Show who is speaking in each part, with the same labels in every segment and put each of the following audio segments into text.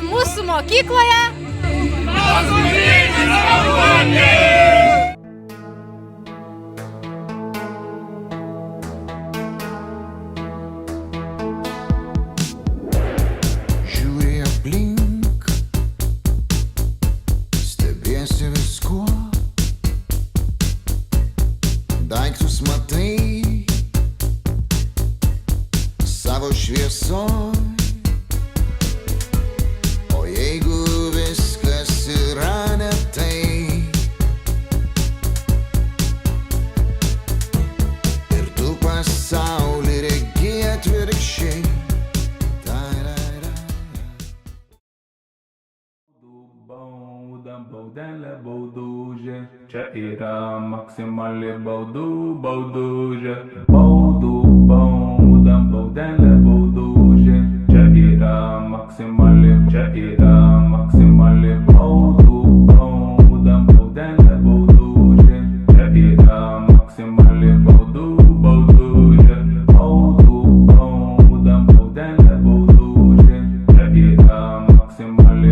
Speaker 1: šiandien mūsų mokykloje.
Speaker 2: Žiūri aplink, stebiesi viskuo, daiktus matai savo šviesoj. O jeigu viskas yra ne tai ir tu pasaulį regi atvirkščiai.
Speaker 3: Baudelė baudužė, čia yra maksimali baudužė. Baudelė baudužė, čia yra maksimali baudelė baudužė, čia yra maksimali baudužė. Baudelė baudužė, čia yra maksimali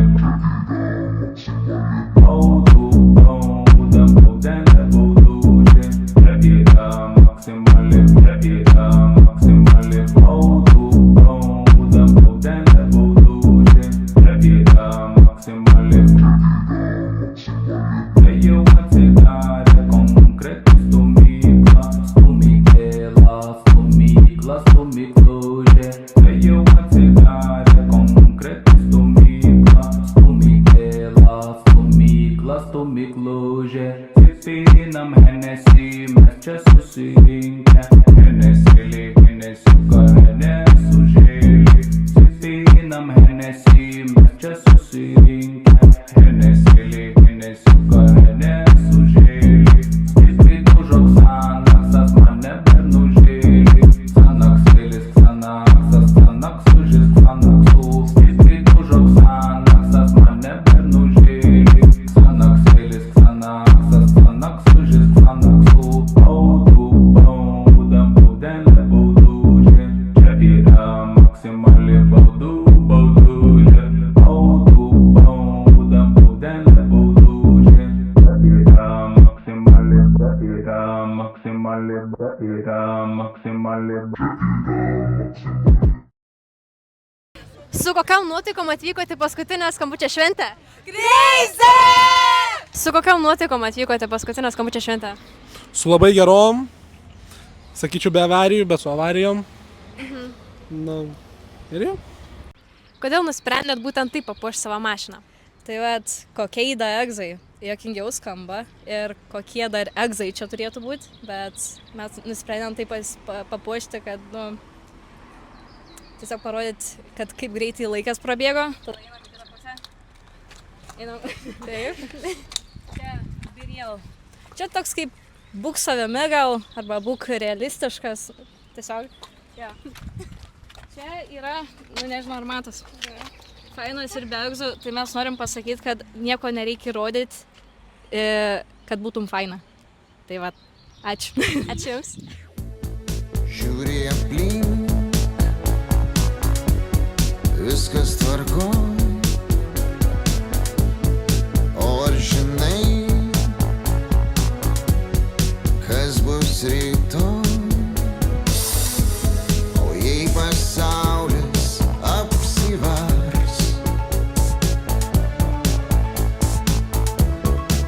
Speaker 3: Sipinam Hennessy, mes čia susirinkę, Hennessy karne sužėlė. Sipinam Hennessy, mes čia susirinkę, Hennessy karne sužėlė. Stipriai Xanaxas mane bernužėlė, Xanaxėlis, Xanax sužės Xanaxų. Stipriai Xanaxas mane bernužėlė, Xanaxėlis, Xanax sužės Xanaxų. Baudelė baudužė, čia yra maksimali baudužė. Baudelė baudužė, čia yra maksimali.
Speaker 1: Su kokiam nuotaikom atvykote paskutinę skambučio šventę?
Speaker 4: Crazy!
Speaker 1: Su kokiam nuotaikom atvykote paskutinę skambučio šventę?
Speaker 5: Su labai gerom, sakyčiau be avarijų, bet su avarijom. Na, ir jau.
Speaker 1: Kodėl nusprendėt būtent taip papuošti savo mašiną?
Speaker 4: Tai vat, kokie įda egzai, jokingiau skamba ir kokie dar egzai čia turėtų būti, bet mes nusprendėm taip papuošti, kad, tiesiog parodyti, kad kaip greitai laikas prabėgo. Tada einam į kitą pusę. Einam. Taip. Čia be real. Čia toks kaip būk savimi gal, arba būk realistiškas. Tiesiog. Ja. Čia yra, nežinau ar matos. Fainas ir be egzų, tai mes norim pasakyti, kad nieko nereikia rodyti, kad būtum faina. Tai va, ačiū. Ačiū Jums.
Speaker 2: Žiūri aplink, viskas tvarkoj. O ar žinai, kas bus rytoj? O jei pasaulis apsivars,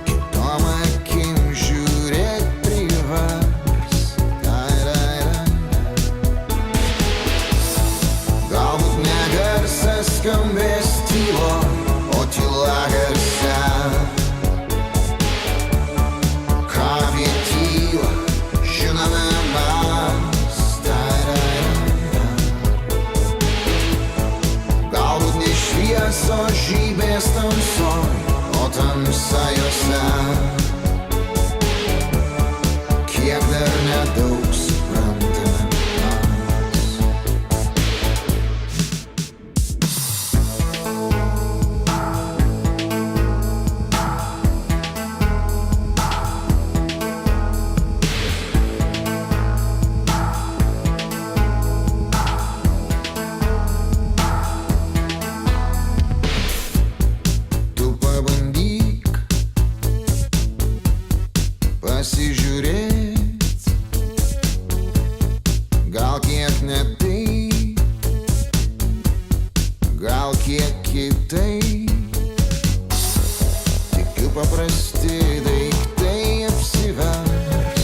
Speaker 2: kitom akim žiūrėt privers. Galbūt ne garsas skambės tyloj, o tyla garsia. paprasti daiktai apsivers.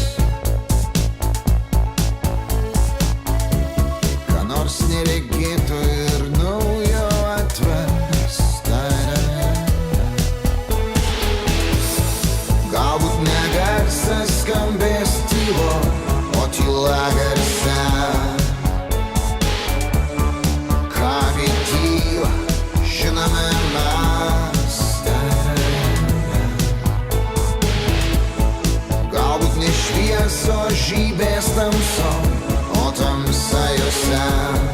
Speaker 2: Ką nors neregėto ir naujo atvers. Galbūt ne garsas skambės tylo, o tyla garse. Ką tyla, žinome mes. Galbūt ne švieso žybės tamso, o tamsa jose.